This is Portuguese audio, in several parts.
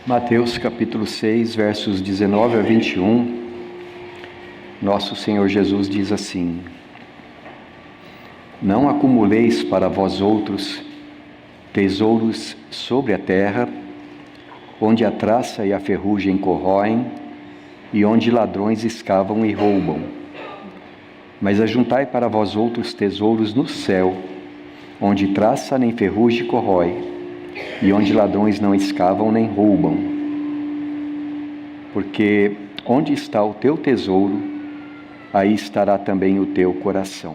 Mateus capítulo 6, versos 19 a 21, nosso Senhor Jesus diz assim: Não acumuleis para vós outros tesouros sobre a terra, onde a traça e a ferrugem corroem, e onde ladrões escavam e roubam. Mas ajuntai para vós outros tesouros no céu, onde traça nem ferrugem corrói, e onde ladrões não escavam nem roubam. Porque onde está o teu tesouro, aí estará também o teu coração.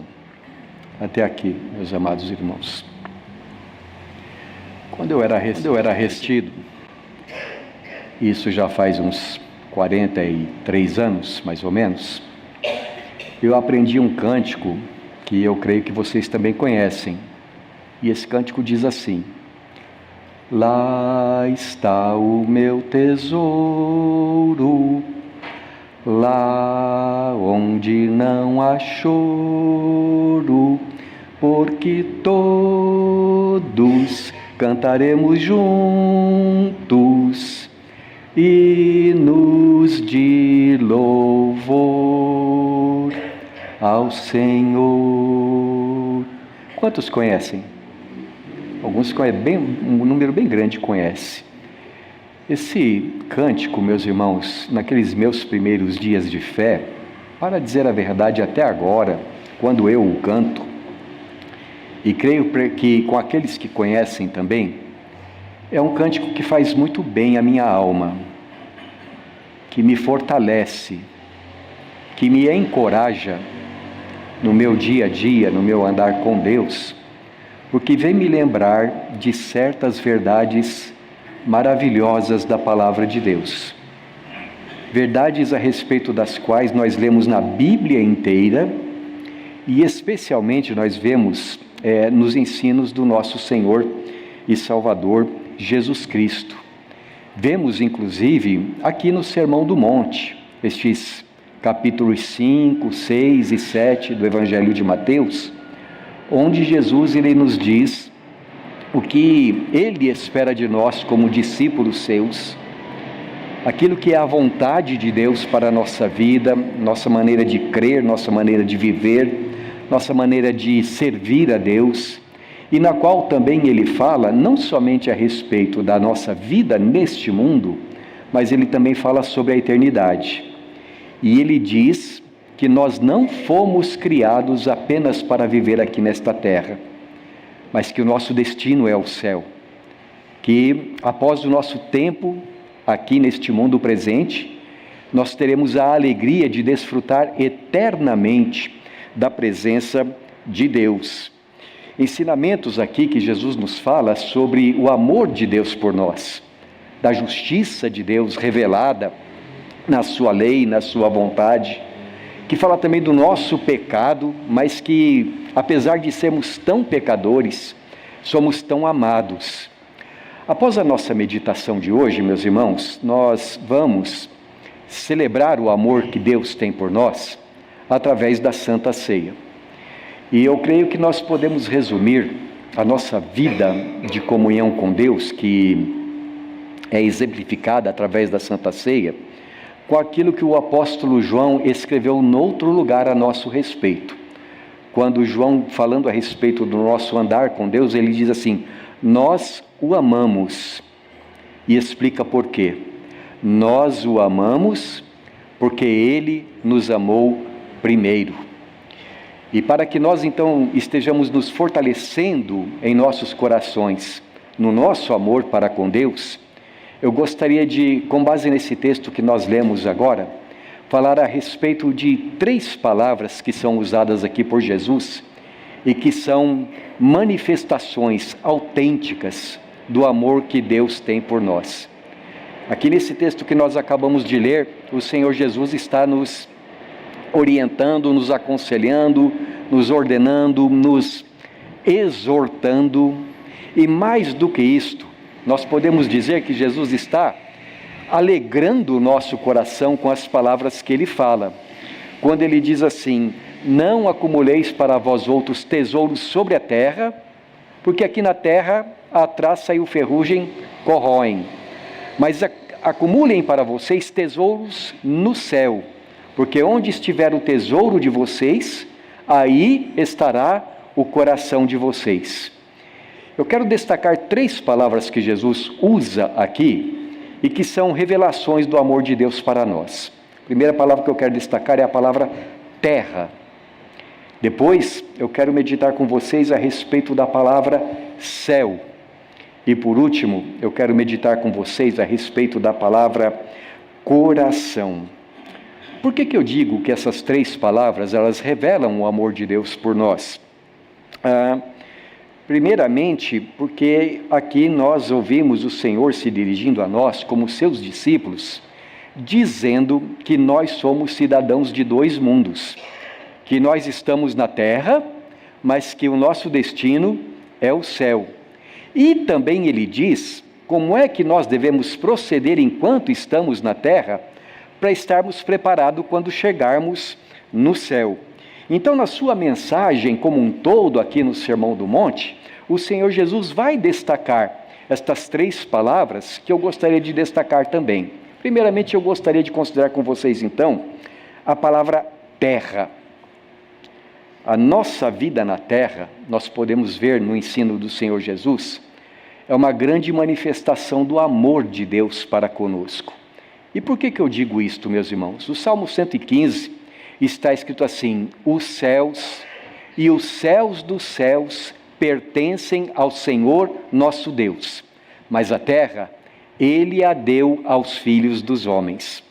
Até aqui, meus amados irmãos. Quando eu era restido, isso já faz uns 43 anos, mais ou menos, eu aprendi um cântico que eu creio que vocês também conhecem. E esse cântico diz assim: Lá está o meu tesouro, lá onde não há choro, porque todos cantaremos juntos hinos de louvor ao Senhor. Quantos conhecem? Alguns conhecem, um número bem grande conhece. Esse cântico, meus irmãos, naqueles meus primeiros dias de fé, para dizer a verdade, até agora, quando eu o canto, e creio que com aqueles que conhecem também, é um cântico que faz muito bem à minha alma, que me fortalece, que me encoraja no meu dia a dia, no meu andar com Deus, porque vem me lembrar de certas verdades maravilhosas da palavra de Deus. Verdades a respeito das quais nós lemos na Bíblia inteira e especialmente nós vemos nos ensinos do nosso Senhor e Salvador Jesus Cristo. Vemos inclusive aqui no Sermão do Monte, estes capítulos 5, 6 e 7 do Evangelho de Mateus, onde Jesus ele nos diz o que Ele espera de nós como discípulos seus, aquilo que é a vontade de Deus para a nossa vida, nossa maneira de crer, nossa maneira de viver, nossa maneira de servir a Deus, e na qual também Ele fala não somente a respeito da nossa vida neste mundo, mas Ele também fala sobre a eternidade. E Ele diz que nós não fomos criados apenas para viver aqui nesta terra, mas que o nosso destino é o céu, que após o nosso tempo aqui neste mundo presente, nós teremos a alegria de desfrutar eternamente da presença de Deus. Ensinamentos aqui que Jesus nos fala sobre o amor de Deus por nós, da justiça de Deus revelada na sua lei, na sua vontade, que fala também do nosso pecado, mas que, apesar de sermos tão pecadores, somos tão amados. Após a nossa meditação de hoje, meus irmãos, nós vamos celebrar o amor que Deus tem por nós através da Santa Ceia. E eu creio que nós podemos resumir a nossa vida de comunhão com Deus, que é exemplificada através da Santa Ceia, com aquilo que o apóstolo João escreveu noutro lugar a nosso respeito. Quando João, falando a respeito do nosso andar com Deus, ele diz assim: nós o amamos, e explica por quê. Nós o amamos porque ele nos amou primeiro. E para que nós então estejamos nos fortalecendo em nossos corações, no nosso amor para com Deus, eu gostaria de, com base nesse texto que nós lemos agora, falar a respeito de 3 palavras que são usadas aqui por Jesus e que são manifestações autênticas do amor que Deus tem por nós. Aqui nesse texto que nós acabamos de ler, o Senhor Jesus está nos orientando, nos aconselhando, nos ordenando, nos exortando, e mais do que isto, nós podemos dizer que Jesus está alegrando o nosso coração com as palavras que Ele fala. Quando Ele diz assim: não acumuleis para vós outros tesouros sobre a terra, porque aqui na terra a traça e o ferrugem corroem. Mas acumulem para vocês tesouros no céu, porque onde estiver o tesouro de vocês, aí estará o coração de vocês. Eu quero destacar 3 palavras que Jesus usa aqui e que são revelações do amor de Deus para nós. A primeira palavra que eu quero destacar é a palavra terra. Depois, eu quero meditar com vocês a respeito da palavra céu. E por último, eu quero meditar com vocês a respeito da palavra coração. Por que eu digo que essas 3 palavras, elas revelam o amor de Deus por nós? Primeiramente, porque aqui nós ouvimos o Senhor se dirigindo a nós como seus discípulos, dizendo que nós somos cidadãos de 2 mundos, que nós estamos na terra, mas que o nosso destino é o céu. E também ele diz como é que nós devemos proceder enquanto estamos na terra, para estarmos preparados quando chegarmos no céu. Então, na sua mensagem como um todo aqui no Sermão do Monte, o Senhor Jesus vai destacar estas 3 palavras que eu gostaria de destacar também. Primeiramente, eu gostaria de considerar com vocês, então, a palavra terra. A nossa vida na terra, nós podemos ver no ensino do Senhor Jesus, é uma grande manifestação do amor de Deus para conosco. E por que eu digo isto, meus irmãos? O Salmo 115 está escrito assim: os céus e os céus dos céus pertencem ao Senhor nosso Deus, mas a terra Ele a deu aos filhos dos homens.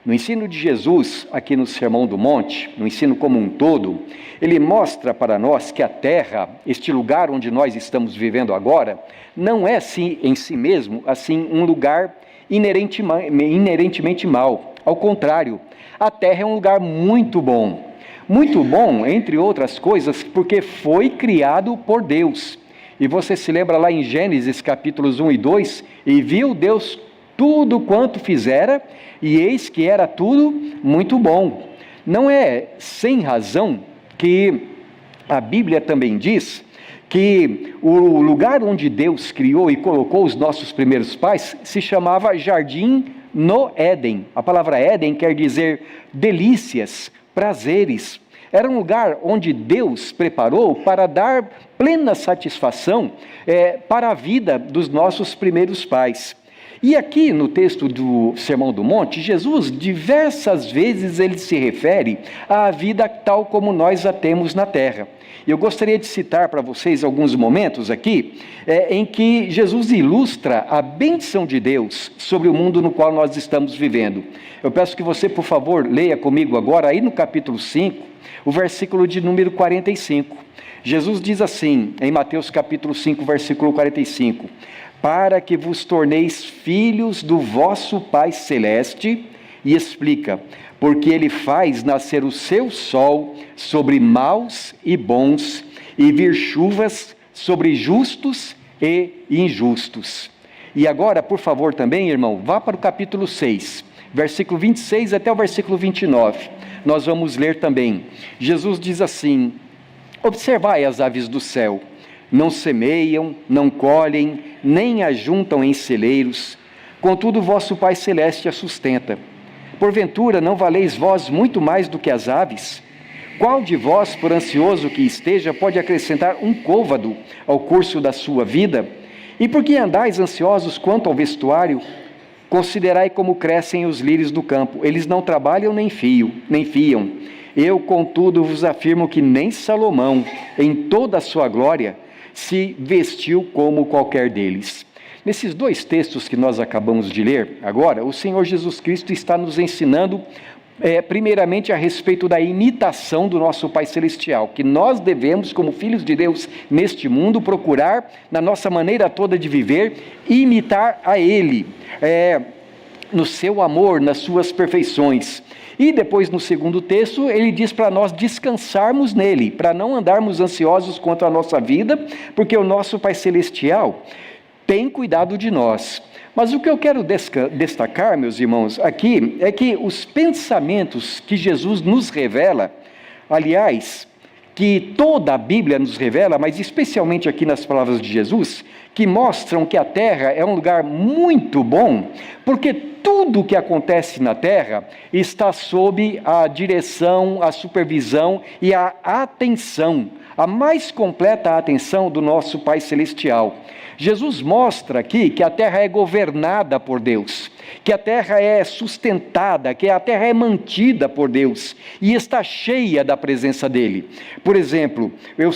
No ensino de Jesus, aqui no Sermão do Monte, no ensino como um todo, ele mostra para nós que a terra, este lugar onde nós estamos vivendo agora, não é assim, em si mesmo, assim, um lugar inerentemente mau. Ao contrário, a terra é um lugar muito bom. Muito bom, entre outras coisas, porque foi criado por Deus. E você se lembra lá em Gênesis capítulos 1 e 2, e viu Deus tudo quanto fizera, e eis que era tudo muito bom. Não é sem razão que a Bíblia também diz que o lugar onde Deus criou e colocou os nossos primeiros pais se chamava Jardim no Éden. A palavra Éden quer dizer delícias, prazeres. Era um lugar onde Deus preparou para dar plena satisfação para a vida dos nossos primeiros pais. E aqui no texto do Sermão do Monte, Jesus diversas vezes ele se refere à vida tal como nós a temos na terra. Eu gostaria de citar para vocês alguns momentos aqui, em que Jesus ilustra a bênção de Deus sobre o mundo no qual nós estamos vivendo. Eu peço que você, por favor, leia comigo agora, aí no capítulo 5, o versículo de número 45. Jesus diz assim, em Mateus capítulo 5, versículo 45, para que vos torneis filhos do vosso Pai Celeste, e explica, porque Ele faz nascer o seu sol sobre maus e bons, e vir chuvas sobre justos e injustos. E agora, por favor, também, irmão, vá para o capítulo 6, versículo 26 até o versículo 29. Nós vamos ler também. Jesus diz assim, observai as aves do céu, não semeiam, não colhem, nem ajuntam em celeiros, contudo vosso Pai Celeste a sustenta. Porventura não valeis vós muito mais do que as aves? Qual de vós, por ansioso que esteja, pode acrescentar um côvado ao curso da sua vida? E por que andais ansiosos quanto ao vestuário? Considerai como crescem os lírios do campo, eles não trabalham nem fiam. Eu, contudo, vos afirmo que nem Salomão, em toda a sua glória, se vestiu como qualquer deles. Nesses 2 textos que nós acabamos de ler agora, o Senhor Jesus Cristo está nos ensinando, primeiramente a respeito da imitação do nosso Pai Celestial, que nós devemos, como filhos de Deus neste mundo, procurar, na nossa maneira toda de viver, imitar a Ele, no seu amor, nas suas perfeições. E depois, no segundo texto, ele diz para nós descansarmos nele, para não andarmos ansiosos quanto à nossa vida, porque o nosso Pai Celestial tem cuidado de nós. Mas o que eu quero destacar, meus irmãos, aqui, é que os pensamentos que Jesus nos revela, aliás, que toda a Bíblia nos revela, mas especialmente aqui nas palavras de Jesus, que mostram que a terra é um lugar muito bom, porque tudo o que acontece na terra está sob a direção, a supervisão e a atenção, a mais completa atenção do nosso Pai Celestial. Jesus mostra aqui que a terra é governada por Deus, que a terra é sustentada, que a terra é mantida por Deus e está cheia da presença dEle. Por exemplo, o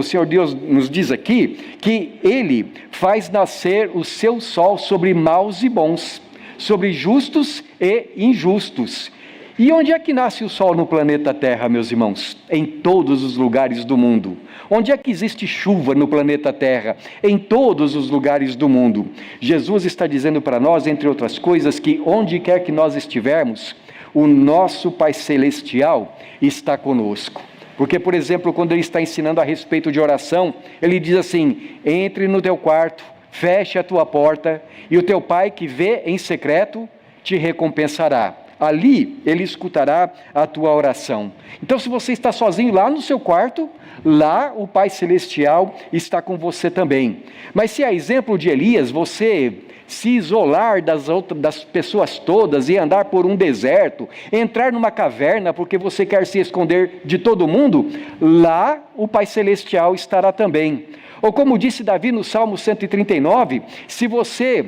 Senhor Deus nos diz aqui que Ele faz nascer o seu sol sobre maus e bons, sobre justos e injustos. E onde é que nasce o sol no planeta Terra, meus irmãos? Em todos os lugares do mundo. Onde é que existe chuva no planeta Terra? Em todos os lugares do mundo. Jesus está dizendo para nós, entre outras coisas, que onde quer que nós estivermos, o nosso Pai Celestial está conosco. Porque, por exemplo, quando Ele está ensinando a respeito de oração, Ele diz assim: entre no teu quarto, feche a tua porta, e o teu Pai que vê em secreto te recompensará. Ali Ele escutará a tua oração. Então, se você está sozinho lá no seu quarto, lá o Pai Celestial está com você também. Mas se a exemplo de Elias, você se isolar das pessoas todas e andar por um deserto, entrar numa caverna porque você quer se esconder de todo mundo, lá o Pai Celestial estará também. Ou como disse Davi no Salmo 139, se você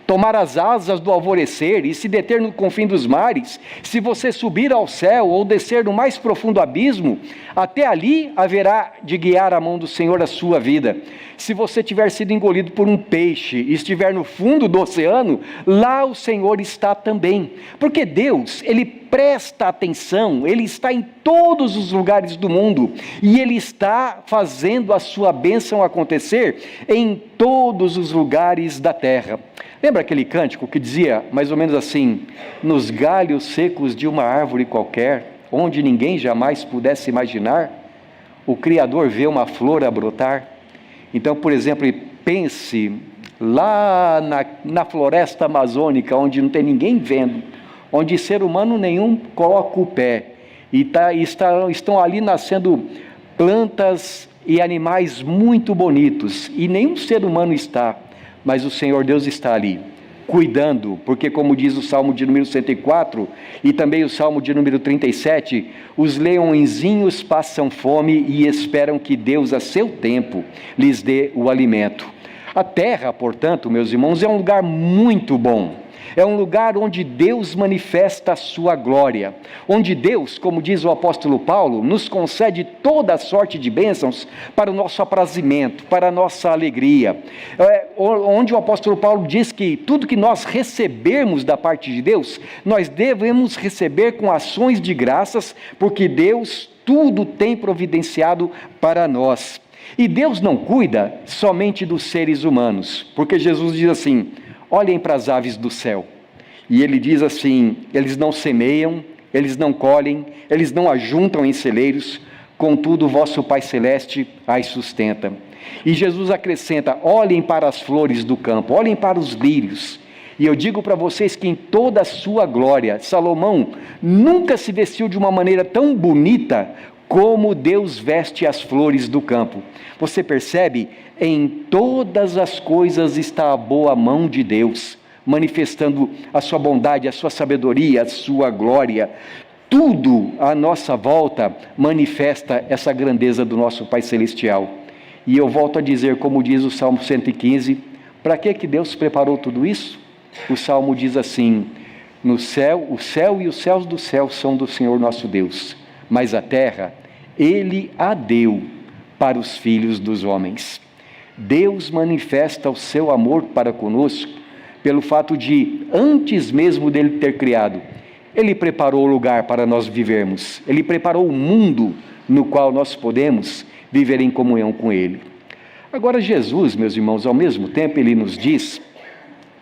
tomar as asas do alvorecer e se deter no confim dos mares, se você subir ao céu ou descer no mais profundo abismo, até ali haverá de guiar a mão do Senhor a sua vida. Se você tiver sido engolido por um peixe e estiver no fundo do oceano, lá o Senhor está também. Porque Deus, Ele presta atenção, Ele está em todos os lugares do mundo e Ele está fazendo a sua bênção acontecer em todos os lugares da terra. Lembra aquele cântico que dizia mais ou menos assim: nos galhos secos de uma árvore qualquer, onde ninguém jamais pudesse imaginar, o Criador vê uma flor a brotar. Então, por exemplo, pense lá na floresta amazônica, onde não tem ninguém vendo, onde ser humano nenhum coloca o pé, e estão ali nascendo plantas e animais muito bonitos, e nenhum ser humano está, mas o Senhor Deus está ali, cuidando, porque como diz o Salmo de número 104, e também o Salmo de número 37, os leõezinhos passam fome e esperam que Deus, a seu tempo, lhes dê o alimento. A terra, portanto, meus irmãos, é um lugar muito bom. É um lugar onde Deus manifesta a sua glória, onde Deus, como diz o apóstolo Paulo, nos concede toda a sorte de bênçãos para o nosso aprazimento, para a nossa alegria. Onde o apóstolo Paulo diz que tudo que nós recebermos da parte de Deus, nós devemos receber com ações de graças, porque Deus tudo tem providenciado para nós. E Deus não cuida somente dos seres humanos, porque Jesus diz assim: olhem para as aves do céu, e Ele diz assim: eles não semeiam, eles não colhem, eles não ajuntam em celeiros, contudo o vosso Pai Celeste as sustenta. E Jesus acrescenta: olhem para as flores do campo, olhem para os lírios, e eu digo para vocês que em toda a sua glória, Salomão nunca se vestiu de uma maneira tão bonita como Deus veste as flores do campo. Você percebe? Em todas as coisas está a boa mão de Deus, manifestando a sua bondade, a sua sabedoria, a sua glória. Tudo à nossa volta manifesta essa grandeza do nosso Pai Celestial. E eu volto a dizer, como diz o Salmo 115, para que Deus preparou tudo isso? O Salmo diz assim: no céu, o céu e os céus do céu são do Senhor nosso Deus, mas a terra Ele a deu para os filhos dos homens. Deus manifesta o seu amor para conosco pelo fato de, antes mesmo dele ter criado, Ele preparou o lugar para nós vivermos. Ele preparou o mundo no qual nós podemos viver em comunhão com Ele. Agora Jesus, meus irmãos, ao mesmo tempo Ele nos diz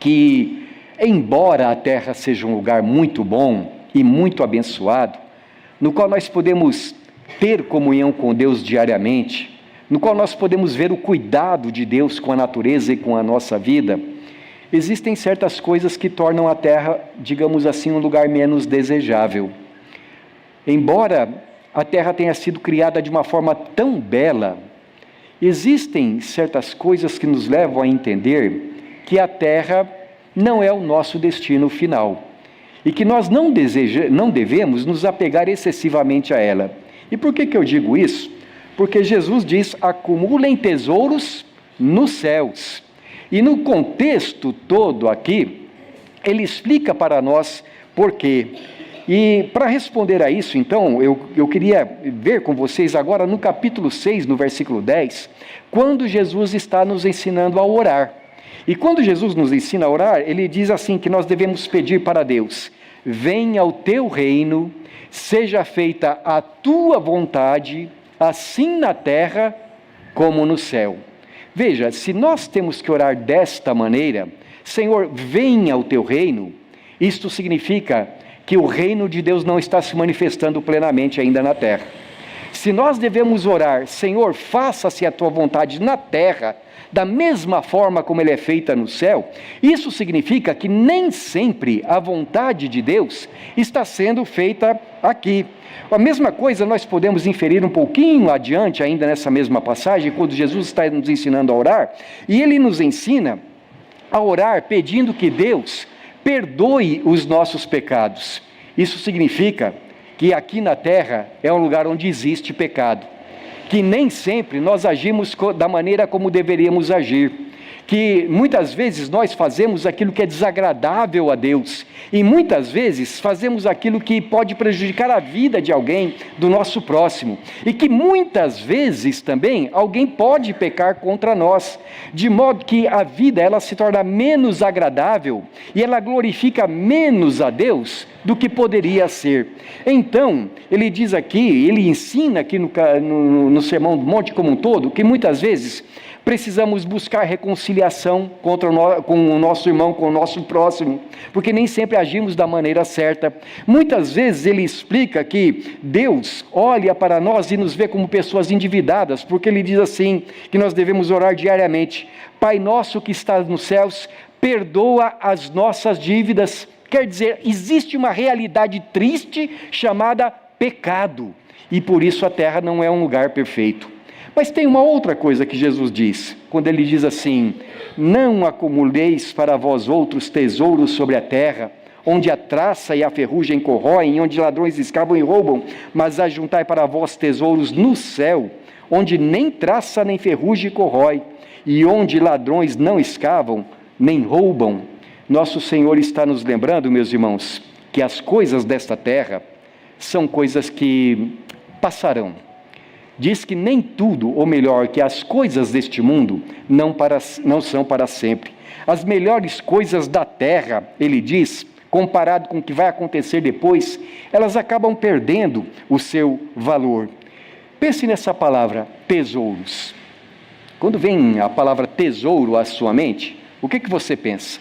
que, embora a terra seja um lugar muito bom e muito abençoado, no qual nós podemos ter comunhão com Deus diariamente, no qual nós podemos ver o cuidado de Deus com a natureza e com a nossa vida, existem certas coisas que tornam a terra, digamos assim, um lugar menos desejável. Embora a terra tenha sido criada de uma forma tão bela existem certas coisas que nos levam a entender que a terra não é o nosso destino final e que nós não devemos nos apegar excessivamente a ela. E por que eu digo isso? Porque Jesus diz: acumulem tesouros nos céus. E no contexto todo aqui, ele explica para nós por quê. E para responder a isso, então, eu queria ver com vocês agora no capítulo 6, no versículo 10, quando Jesus está nos ensinando a orar. E quando Jesus nos ensina a orar, ele diz assim, que nós devemos pedir para Deus: venha o teu reino, seja feita a tua vontade, assim na terra como no céu. Veja, se nós temos que orar desta maneira, Senhor, venha o teu reino, isto significa que o reino de Deus não está se manifestando plenamente ainda na terra. Se nós devemos orar: Senhor, faça-se a tua vontade na terra, da mesma forma como ela é feita no céu, isso significa que nem sempre a vontade de Deus está sendo feita aqui. A mesma coisa nós podemos inferir um pouquinho adiante, ainda nessa mesma passagem, quando Jesus está nos ensinando a orar, e ele nos ensina a orar pedindo que Deus perdoe os nossos pecados. Isso significa que aqui na terra é um lugar onde existe pecado, que nem sempre nós agimos da maneira como deveríamos agir, que muitas vezes nós fazemos aquilo que é desagradável a Deus, e muitas vezes fazemos aquilo que pode prejudicar a vida de alguém, do nosso próximo, e que muitas vezes também alguém pode pecar contra nós, de modo que a vida ela se torna menos agradável, e ela glorifica menos a Deus do que poderia ser. Então, ele diz aqui, ele ensina aqui no Sermão do Monte como um todo, que muitas vezes precisamos buscar reconciliação com o nosso irmão, com o nosso próximo, porque nem sempre agimos da maneira certa. Muitas vezes ele explica que Deus olha para nós e nos vê como pessoas endividadas, porque ele diz assim, que nós devemos orar diariamente: Pai nosso que estás nos céus, perdoa as nossas dívidas. Quer dizer, existe uma realidade triste chamada pecado, e por isso a terra não é um lugar perfeito. Mas tem uma outra coisa que Jesus diz, quando ele diz assim: não acumuleis para vós outros tesouros sobre a terra, onde a traça e a ferrugem corroem, onde ladrões escavam e roubam, mas ajuntai para vós tesouros no céu, onde nem traça nem ferrugem corrói, e onde ladrões não escavam nem roubam. Nosso Senhor está nos lembrando, meus irmãos, que as coisas desta terra são coisas que passarão. Diz que nem tudo, ou melhor, que as coisas deste mundo não são para sempre. As melhores coisas da terra, ele diz, comparado com o que vai acontecer depois, elas acabam perdendo o seu valor. Pense nessa palavra, tesouros. Quando vem a palavra tesouro à sua mente, o que você pensa?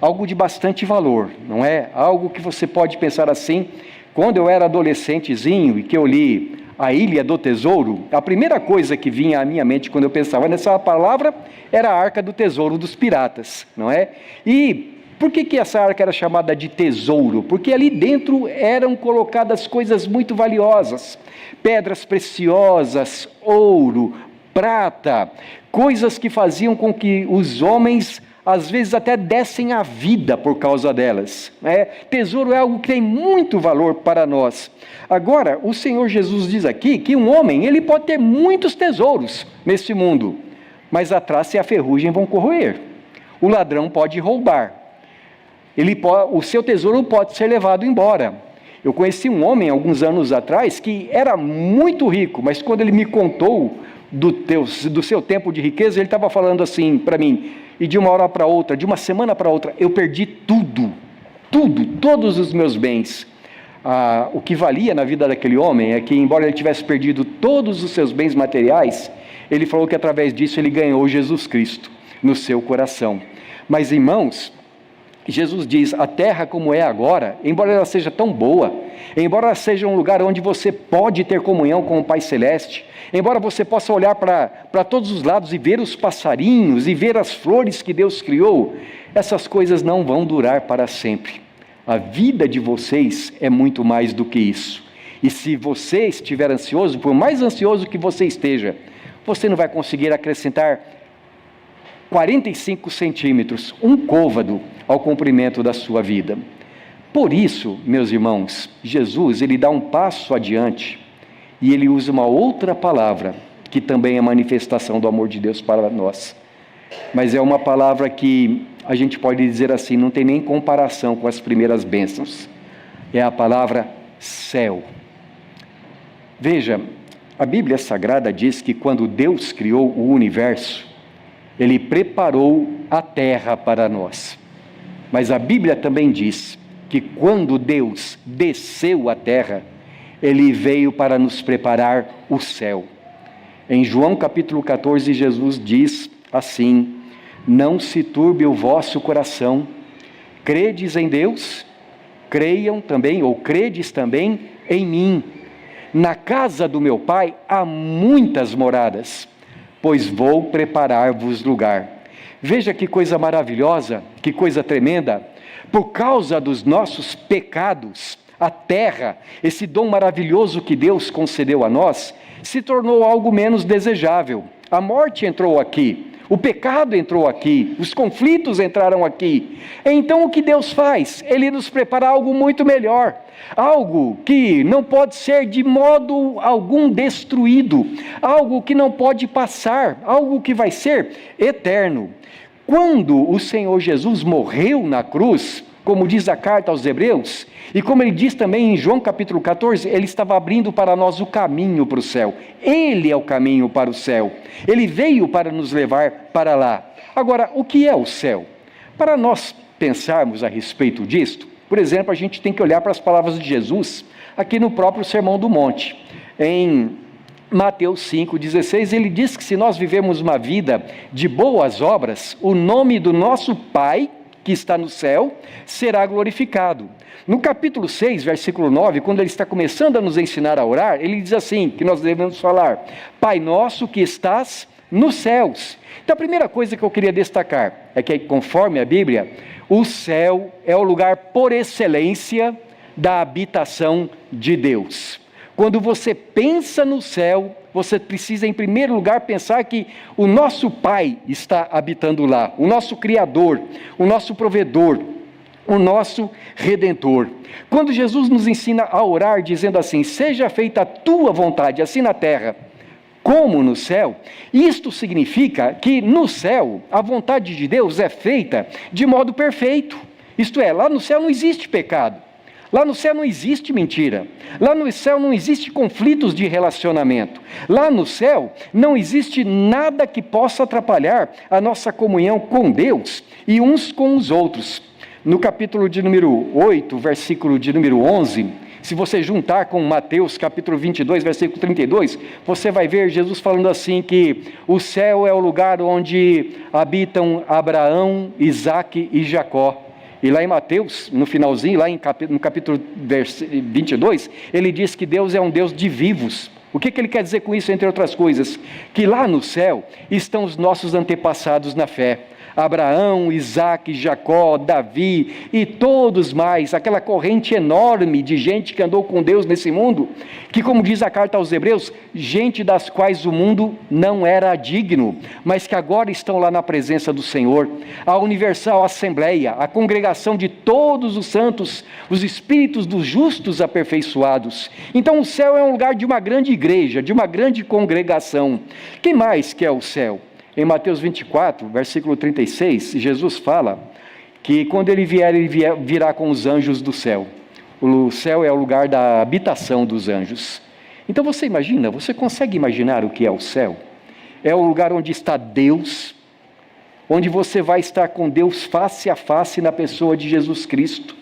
Algo de bastante valor, não é? Algo que você pode pensar assim. Quando eu era adolescentezinho e que eu li A Ilha do Tesouro, a primeira coisa que vinha à minha mente quando eu pensava nessa palavra era a Arca do Tesouro dos Piratas, não é? E por que essa arca era chamada de tesouro? Porque ali dentro eram colocadas coisas muito valiosas, pedras preciosas, ouro, prata, coisas que faziam com que os homens às vezes até dessem a vida por causa delas. Tesouro é algo que tem muito valor para nós. Agora, o Senhor Jesus diz aqui que um homem, ele pode ter muitos tesouros neste mundo, mas a traça e a ferrugem vão corroer. O ladrão pode roubar. O seu tesouro pode ser levado embora. Eu conheci um homem, alguns anos atrás, que era muito rico, mas quando ele me contou do seu tempo de riqueza, ele estava falando assim para mim: e de uma hora para outra, de uma semana para outra, eu perdi todos os meus bens. O que valia na vida daquele homem é que, embora ele tivesse perdido todos os seus bens materiais, ele falou que através disso ele ganhou Jesus Cristo no seu coração. Mas, irmãos, Jesus diz: a terra como é agora, embora ela seja tão boa, embora ela seja um lugar onde você pode ter comunhão com o Pai Celeste, embora você possa olhar para todos os lados e ver os passarinhos e ver as flores que Deus criou, essas coisas não vão durar para sempre. A vida de vocês é muito mais do que isso. E se você estiver ansioso, por mais ansioso que você esteja, você não vai conseguir acrescentar 45 centímetros, um côvado, ao comprimento da sua vida. Por isso, meus irmãos, Jesus, ele dá um passo adiante e ele usa uma outra palavra, que também é manifestação do amor de Deus para nós. Mas é uma palavra que a gente pode dizer assim, não tem nem comparação com as primeiras bênçãos. É a palavra céu. Veja, a Bíblia Sagrada diz que quando Deus criou o universo, Ele preparou a terra para nós. Mas a Bíblia também diz que quando Deus desceu à terra, Ele veio para nos preparar o céu. Em João capítulo 14, Jesus diz assim: não se turbe o vosso coração, credes em Deus, creiam também, ou credes também em mim. Na casa do meu Pai há muitas moradas, pois vou preparar-vos lugar. Veja que coisa maravilhosa, que coisa tremenda. Por causa dos nossos pecados, a terra, esse dom maravilhoso que Deus concedeu a nós, se tornou algo menos desejável. A morte entrou aqui, o pecado entrou aqui, os conflitos entraram aqui. Então o que Deus faz? Ele nos prepara algo muito melhor, algo que não pode ser de modo algum destruído, algo que não pode passar, algo que vai ser eterno. Quando o Senhor Jesus morreu na cruz, como diz a carta aos Hebreus, e como ele diz também em João capítulo 14, ele estava abrindo para nós o caminho para o céu. Ele é o caminho para o céu. Ele veio para nos levar para lá. Agora, o que é o céu? Para nós pensarmos a respeito disto, por exemplo, a gente tem que olhar para as palavras de Jesus, aqui no próprio Sermão do Monte. Em Mateus 5,16, ele diz que se nós vivemos uma vida de boas obras, o nome do nosso Pai, que está no céu, será glorificado. No capítulo 6, versículo 9, quando ele está começando a nos ensinar a orar, ele diz assim, que nós devemos falar: Pai nosso que estás nos céus. Então a primeira coisa que eu queria destacar é que, conforme a Bíblia, o céu é o lugar por excelência da habitação de Deus. Quando você pensa no céu, você precisa em primeiro lugar pensar que o nosso Pai está habitando lá, o nosso Criador, o nosso Provedor, o nosso Redentor. Quando Jesus nos ensina a orar dizendo assim: seja feita a tua vontade, assim na terra como no céu, isto significa que no céu a vontade de Deus é feita de modo perfeito. Isto é, lá no céu não existe pecado. Lá no céu não existe mentira. Lá no céu não existe conflitos de relacionamento. Lá no céu não existe nada que possa atrapalhar a nossa comunhão com Deus e uns com os outros. No capítulo de número 8, versículo de número 11, se você juntar com Mateus capítulo 22, versículo 32, você vai ver Jesus falando assim que o céu é o lugar onde habitam Abraão, Isaque e Jacó. E lá em Mateus, no finalzinho, lá no capítulo 22, ele diz que Deus é um Deus de vivos. O que ele quer dizer com isso, entre outras coisas? Que lá no céu estão os nossos antepassados na fé. Abraão, Isaque, Jacó, Davi e todos mais, aquela corrente enorme de gente que andou com Deus nesse mundo, que, como diz a carta aos Hebreus, gente das quais o mundo não era digno, mas que agora estão lá na presença do Senhor. A universal assembleia, a congregação de todos os santos, os espíritos dos justos aperfeiçoados. Então o céu é um lugar de uma grande igreja, de uma grande congregação. Quem mais que é o céu? Em Mateus 24, versículo 36, Jesus fala que quando ele virá com os anjos do céu. O céu é o lugar da habitação dos anjos. Então você imagina, você consegue imaginar o que é o céu? É o lugar onde está Deus, onde você vai estar com Deus face a face na pessoa de Jesus Cristo.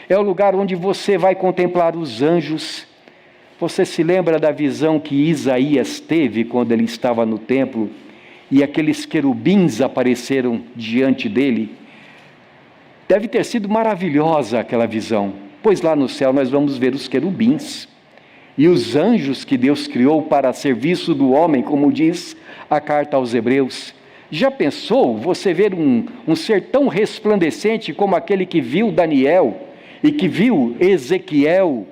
É o lugar onde você vai contemplar os anjos. Você se lembra da visão que Isaías teve quando ele estava no templo? E aqueles querubins apareceram diante dele. Deve ter sido maravilhosa aquela visão, pois lá no céu nós vamos ver os querubins e os anjos que Deus criou para serviço do homem, como diz a carta aos Hebreus. Já pensou você ver um ser tão resplandecente como aquele que viu Daniel e que viu Ezequiel,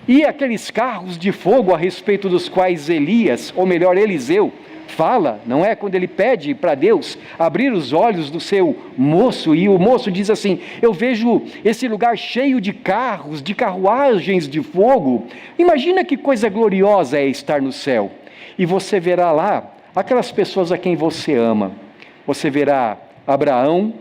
e aqueles carros de fogo a respeito dos quais Elias, ou melhor Eliseu, fala, não é? Quando ele pede para Deus abrir os olhos do seu moço, e o moço diz assim: eu vejo esse lugar cheio de carros, de carruagens de fogo. Imagina que coisa gloriosa é estar no céu. E você verá lá aquelas pessoas a quem você ama. Você verá Abraão,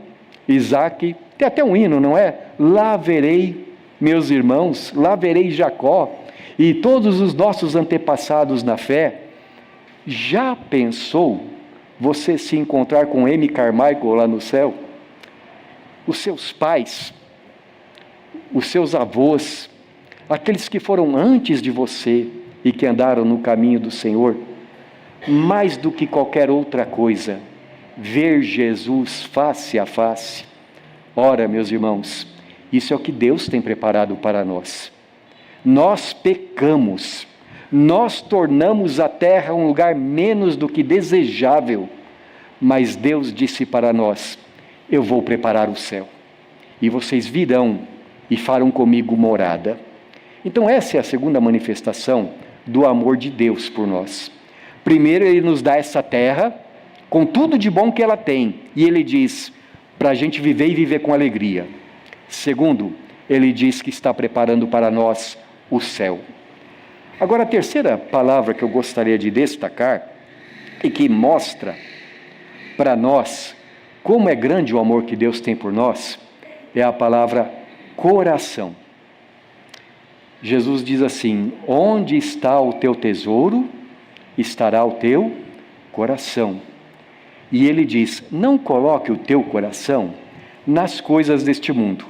Isaque, tem até um hino, não é? Lá verei meus irmãos, lá verei Jacó e todos os nossos antepassados na fé. Já pensou você se encontrar com M. Carmichael lá no céu? Os seus pais, os seus avós, aqueles que foram antes de você e que andaram no caminho do Senhor, mais do que qualquer outra coisa, ver Jesus face a face. Ora, meus irmãos, isso é o que Deus tem preparado para nós. Nós pecamos, nós tornamos a terra um lugar menos do que desejável, mas Deus disse para nós: eu vou preparar o céu, e vocês virão e farão comigo morada. Então essa é a segunda manifestação do amor de Deus por nós. Primeiro, Ele nos dá essa terra, com tudo de bom que ela tem, e Ele diz, para a gente viver e viver com alegria. Segundo, Ele diz que está preparando para nós o céu. Agora, a terceira palavra que eu gostaria de destacar, e que mostra para nós como é grande o amor que Deus tem por nós, é a palavra coração. Jesus diz assim: onde está o teu tesouro, estará o teu coração. E ele diz: não coloque o teu coração nas coisas deste mundo.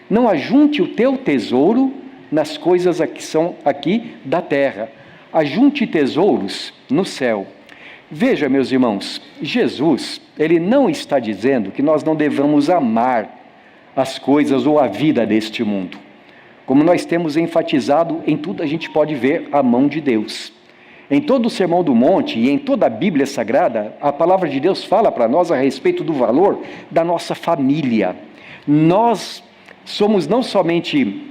Não ajunte o teu tesouro nas coisas que são aqui da terra. Ajunte tesouros no céu. Veja, meus irmãos, Jesus, Ele não está dizendo que nós não devamos amar as coisas ou a vida deste mundo. Como nós temos enfatizado, em tudo a gente pode ver a mão de Deus. Em todo o Sermão do Monte e em toda a Bíblia Sagrada, a palavra de Deus fala para nós a respeito do valor da nossa família. Nós somos não somente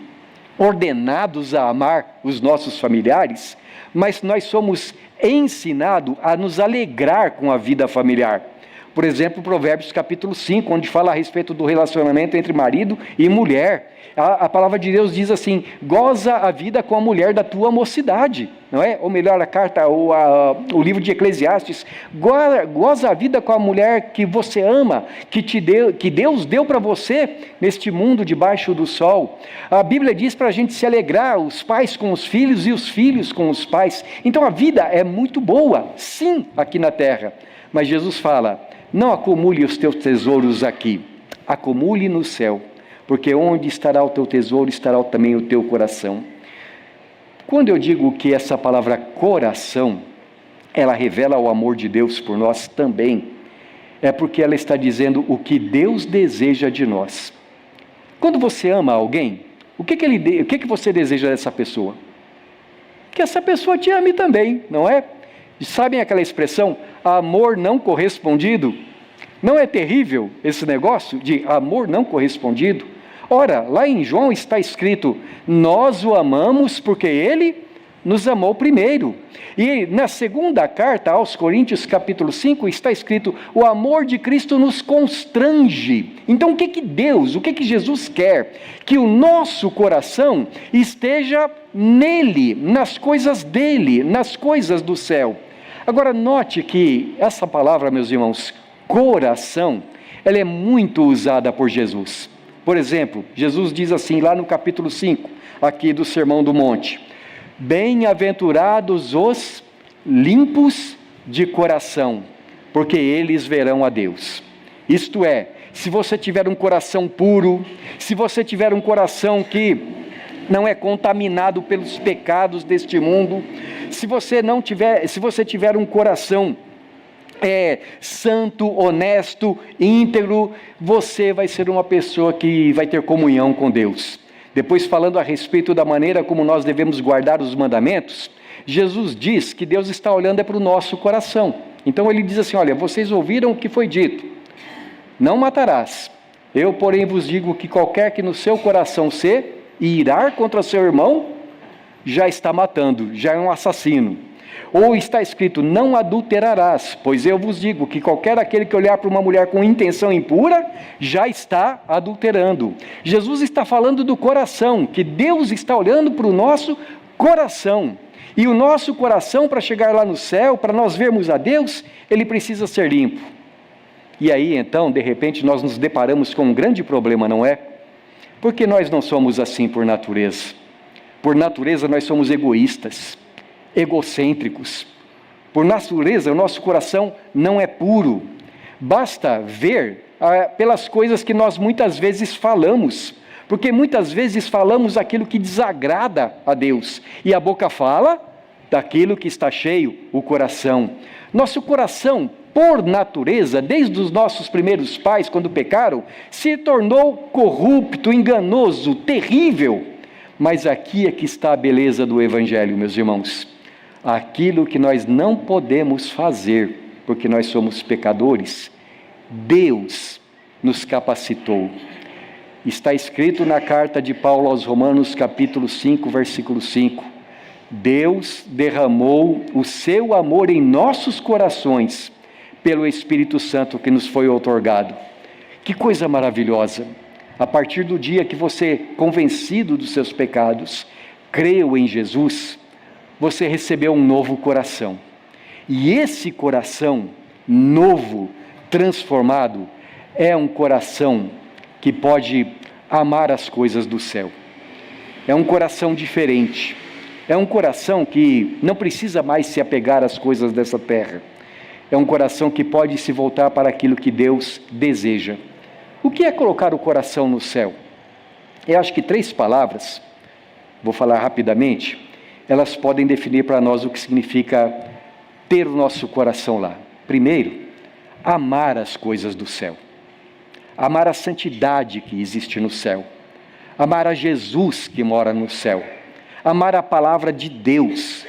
ordenados a amar os nossos familiares, mas nós somos ensinados a nos alegrar com a vida familiar. Por exemplo, Provérbios capítulo 5, onde fala a respeito do relacionamento entre marido e mulher. A palavra de Deus diz assim: goza a vida com a mulher da tua mocidade, não é? Ou melhor, a carta, o livro de Eclesiastes, goza a vida com a mulher que você ama, que Deus deu para você neste mundo debaixo do sol. A Bíblia diz para a gente se alegrar, os pais com os filhos e os filhos com os pais. Então a vida é muito boa, sim, aqui na terra. Mas Jesus fala: não acumule os teus tesouros aqui, acumule no céu, porque onde estará o teu tesouro, estará também o teu coração. Quando eu digo que essa palavra coração, ela revela o amor de Deus por nós também, é porque ela está dizendo o que Deus deseja de nós. Quando você ama alguém, o que você deseja dessa pessoa? Que essa pessoa te ame também, não é? Sabem aquela expressão, amor não correspondido? Não é terrível esse negócio de amor não correspondido? Ora, lá em João está escrito: nós o amamos porque Ele nos amou primeiro. E na segunda carta aos Coríntios, capítulo 5, está escrito: o amor de Cristo nos constrange. Então o que Jesus quer? Que o nosso coração esteja nele, nas coisas dele, nas coisas do céu. Agora note que essa palavra, meus irmãos, coração, ela é muito usada por Jesus. Por exemplo, Jesus diz assim lá no capítulo 5, aqui do Sermão do Monte: bem-aventurados os limpos de coração, porque eles verão a Deus. Isto é, se você tiver um coração puro, se você tiver um coração que não é contaminado pelos pecados deste mundo, se você tiver um coração santo, honesto, íntegro, você vai ser uma pessoa que vai ter comunhão com Deus. Depois, falando a respeito da maneira como nós devemos guardar os mandamentos, Jesus diz que Deus está olhando para o nosso coração. Então ele diz assim: olha, vocês ouviram o que foi dito, não matarás. Eu, porém, vos digo que qualquer que no seu coração se irar contra seu irmão, já está matando, já é um assassino. Ou está escrito, não adulterarás, pois eu vos digo que qualquer aquele que olhar para uma mulher com intenção impura, já está adulterando. Jesus está falando do coração, que Deus está olhando para o nosso coração. E o nosso coração, para chegar lá no céu, para nós vermos a Deus, ele precisa ser limpo. E aí, então, de repente, nós nos deparamos com um grande problema, não é? Porque nós não somos assim por natureza. Por natureza, nós somos egoístas, egocêntricos. Por natureza, o nosso coração não é puro. Basta ver pelas coisas que nós muitas vezes falamos, porque muitas vezes falamos aquilo que desagrada a Deus, e a boca fala daquilo que está cheio, o coração. Nosso coração, por natureza, desde os nossos primeiros pais, quando pecaram, se tornou corrupto, enganoso, terrível. Mas aqui é que está a beleza do Evangelho, meus irmãos. Aquilo que nós não podemos fazer, porque nós somos pecadores, Deus nos capacitou. Está escrito na carta de Paulo aos Romanos, capítulo 5, versículo 5. Deus derramou o seu amor em nossos corações, pelo Espírito Santo que nos foi outorgado. Que coisa maravilhosa! A partir do dia que você, convencido dos seus pecados, creu em Jesus, você recebeu um novo coração. E esse coração novo, transformado, é um coração que pode amar as coisas do céu. É um coração diferente. É um coração que não precisa mais se apegar às coisas dessa terra. É um coração que pode se voltar para aquilo que Deus deseja. O que é colocar o coração no céu? Eu acho que 3 palavras, vou falar rapidamente, elas podem definir para nós o que significa ter o nosso coração lá. Primeiro, amar as coisas do céu. Amar a santidade que existe no céu. Amar a Jesus que mora no céu. Amar a palavra de Deus,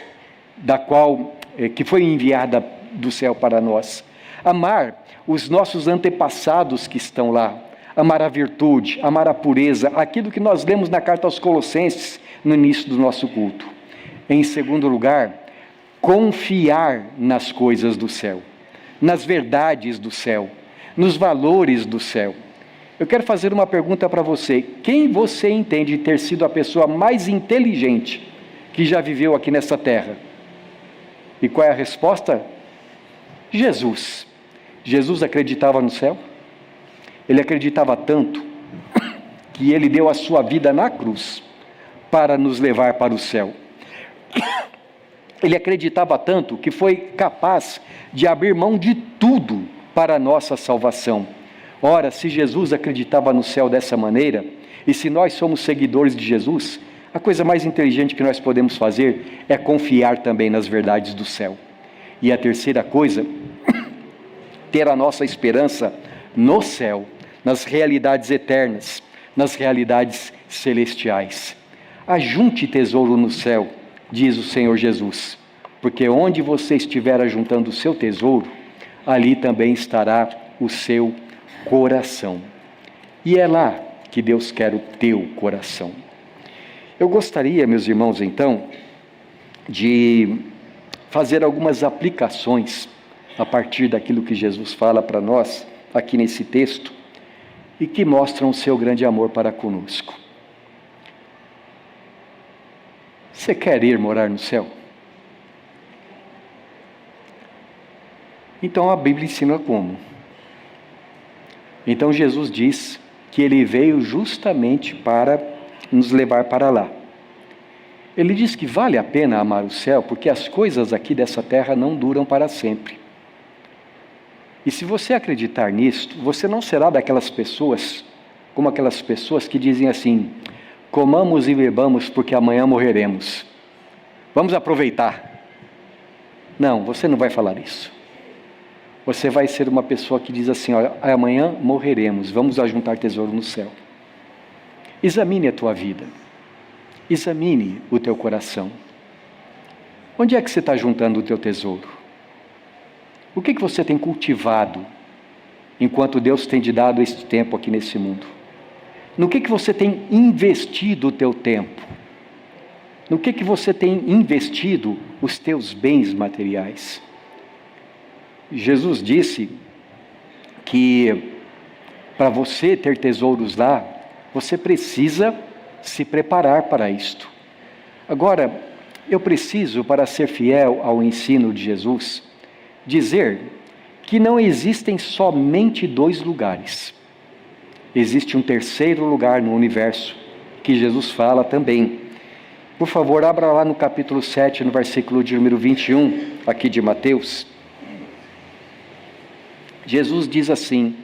que foi enviada do céu para nós. Amar os nossos antepassados que estão lá. Amar a virtude, amar a pureza, aquilo que nós lemos na carta aos Colossenses, no início do nosso culto. Em segundo lugar, confiar nas coisas do céu, nas verdades do céu, nos valores do céu. Eu quero fazer uma pergunta para você. Quem você entende ter sido a pessoa mais inteligente que já viveu aqui nessa terra? E qual é a resposta? Jesus. Jesus acreditava no céu? Ele acreditava tanto que ele deu a sua vida na cruz para nos levar para o céu. Ele acreditava tanto que foi capaz de abrir mão de tudo para a nossa salvação. Ora, se Jesus acreditava no céu dessa maneira, e se nós somos seguidores de Jesus, a coisa mais inteligente que nós podemos fazer é confiar também nas verdades do céu. E a terceira coisa, ter a nossa esperança no céu, nas realidades eternas, nas realidades celestiais. Ajunte tesouro no céu, diz o Senhor Jesus, porque onde você estiver ajuntando o seu tesouro, ali também estará o seu coração. E é lá que Deus quer o teu coração. Eu gostaria, meus irmãos, então, de fazer algumas aplicações a partir daquilo que Jesus fala para nós, aqui nesse texto, e que mostram o seu grande amor para conosco. Você quer ir morar no céu? Então a Bíblia ensina como. Então Jesus diz que ele veio justamente para nos levar para lá. Ele diz que vale a pena amar o céu, porque as coisas aqui dessa terra não duram para sempre. E se você acreditar nisto, você não será daquelas pessoas, como aquelas pessoas que dizem assim: comamos e bebamos porque amanhã morreremos. Vamos aproveitar. Não, você não vai falar isso. Você vai ser uma pessoa que diz assim: olha, amanhã morreremos, vamos ajuntar tesouro no céu. Examine a tua vida. Examine o teu coração. Onde é que você está juntando o teu tesouro? O que você tem cultivado enquanto Deus tem te dado este tempo aqui nesse mundo? No que você tem investido o teu tempo? No que você tem investido os teus bens materiais? Jesus disse que para você ter tesouros lá, você precisa se preparar para isto. Agora, eu preciso, para ser fiel ao ensino de Jesus, dizer que não existem somente dois lugares. Existe um terceiro lugar no universo, que Jesus fala também. Por favor, abra lá no capítulo 7, no versículo de número 21, aqui de Mateus. Jesus diz assim: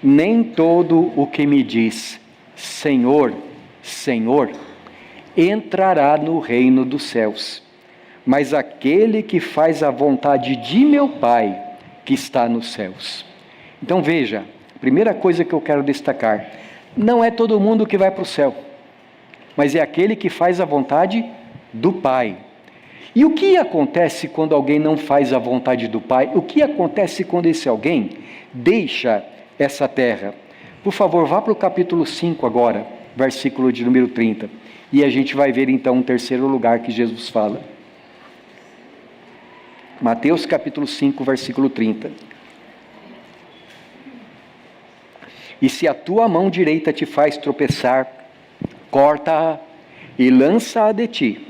nem todo o que me diz Senhor, Senhor, entrará no reino dos céus, mas aquele que faz a vontade de meu Pai que está nos céus. Então veja, a primeira coisa que eu quero destacar, não é todo mundo que vai para o céu, mas é aquele que faz a vontade do Pai. E o que acontece quando alguém não faz a vontade do Pai? O que acontece quando esse alguém deixa essa terra? Por favor, vá para o capítulo 5 agora, versículo de número 30. E a gente vai ver então um terceiro lugar que Jesus fala. Mateus capítulo 5, versículo 30. E se a tua mão direita te faz tropeçar, corta-a e lança-a de ti,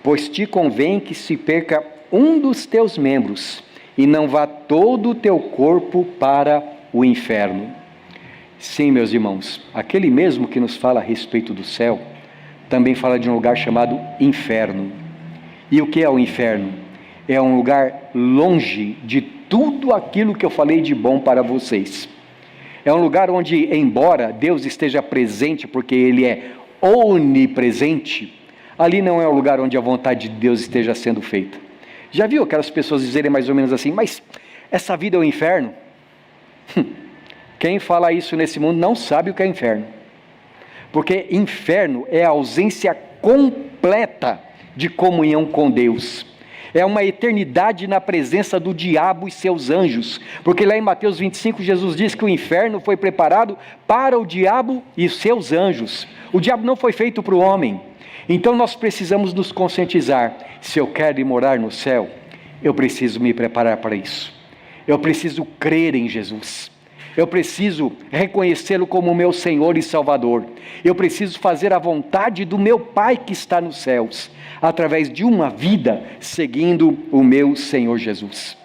pois te convém que se perca um dos teus membros, e não vá todo o teu corpo para o inferno. Sim, meus irmãos, aquele mesmo que nos fala a respeito do céu, também fala de um lugar chamado inferno. E o que é o inferno? É um lugar longe de tudo aquilo que eu falei de bom para vocês. É um lugar onde, embora Deus esteja presente, porque Ele é onipresente, ali não é um lugar onde a vontade de Deus esteja sendo feita. Já viu aquelas pessoas dizerem mais ou menos assim, mas essa vida é o inferno? Quem fala isso nesse mundo não sabe o que é inferno. Porque inferno é a ausência completa de comunhão com Deus. É uma eternidade na presença do diabo e seus anjos. Porque lá em Mateus 25, Jesus diz que o inferno foi preparado para o diabo e seus anjos. O diabo não foi feito para o homem. Então nós precisamos nos conscientizar. Se eu quero ir morar no céu, eu preciso me preparar para isso. Eu preciso crer em Jesus. Eu preciso reconhecê-lo como meu Senhor e Salvador. Eu preciso fazer a vontade do meu Pai que está nos céus, através de uma vida seguindo o meu Senhor Jesus.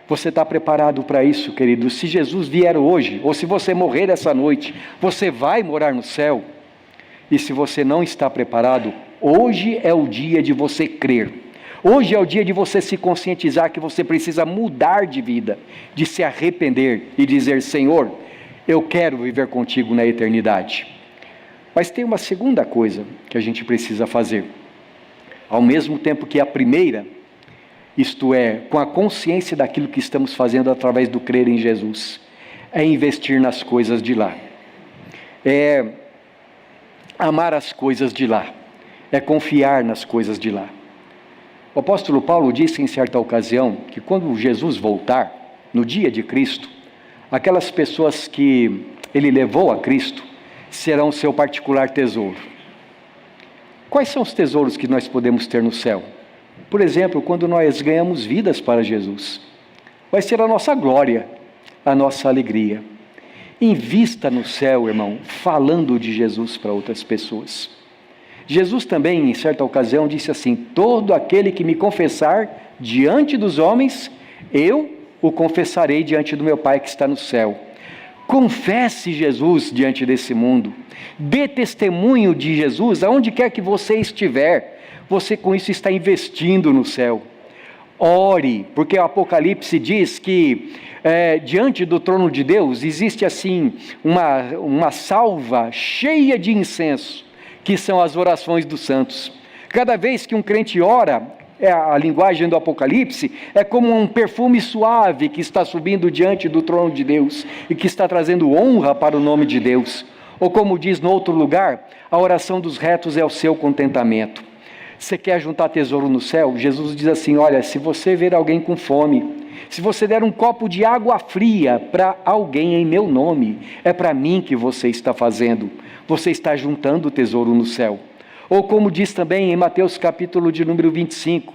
Você está preparado para isso, querido? Se Jesus vier hoje, ou se você morrer essa noite, você vai morar no céu? E se você não está preparado, hoje é o dia de você crer. Hoje é o dia de você se conscientizar que você precisa mudar de vida, de se arrepender e dizer: Senhor, eu quero viver contigo na eternidade. Mas tem uma segunda coisa que a gente precisa fazer. Ao mesmo tempo que a primeira, isto é, com a consciência daquilo que estamos fazendo através do crer em Jesus, é investir nas coisas de lá. É amar as coisas de lá. É confiar nas coisas de lá. O apóstolo Paulo disse em certa ocasião que quando Jesus voltar, no dia de Cristo, aquelas pessoas que ele levou a Cristo serão seu particular tesouro. Quais são os tesouros que nós podemos ter no céu? Por exemplo, quando nós ganhamos vidas para Jesus, vai ser a nossa glória, a nossa alegria. Invista no céu, irmão, falando de Jesus para outras pessoas. Jesus também, em certa ocasião, disse assim: todo aquele que me confessar diante dos homens, eu o confessarei diante do meu Pai que está no céu. Confesse Jesus diante desse mundo. Dê testemunho de Jesus aonde quer que você estiver. Você com isso está investindo no céu. Ore, porque o Apocalipse diz que diante do trono de Deus existe assim uma salva cheia de incenso, que são as orações dos santos. Cada vez que um crente ora, a linguagem do Apocalipse é como um perfume suave que está subindo diante do trono de Deus e que está trazendo honra para o nome de Deus. Ou como diz no outro lugar, a oração dos retos é o seu contentamento. Você quer juntar tesouro no céu? Jesus diz assim: olha, se você ver alguém com fome, se você der um copo de água fria para alguém em meu nome, é para mim que você está fazendo. Você está juntando tesouro no céu. Ou como diz também em Mateus capítulo de número 25,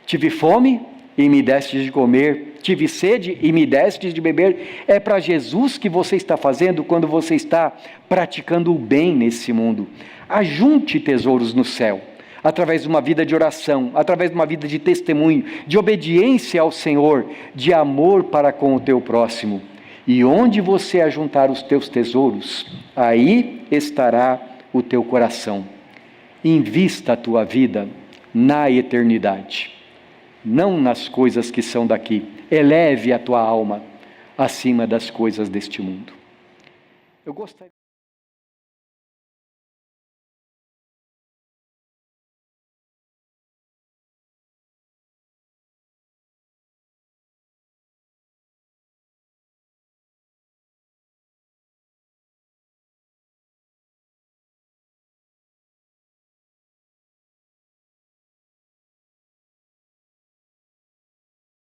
tive fome e me destes de comer, tive sede e me destes de beber. É para Jesus que você está fazendo quando você está praticando o bem nesse mundo. Ajunte tesouros no céu, através de uma vida de oração, através de uma vida de testemunho, de obediência ao Senhor, de amor para com o teu próximo. E onde você ajuntar os teus tesouros, aí estará o teu coração. Invista a tua vida na eternidade, não nas coisas que são daqui. Eleve a tua alma acima das coisas deste mundo. Eu gostaria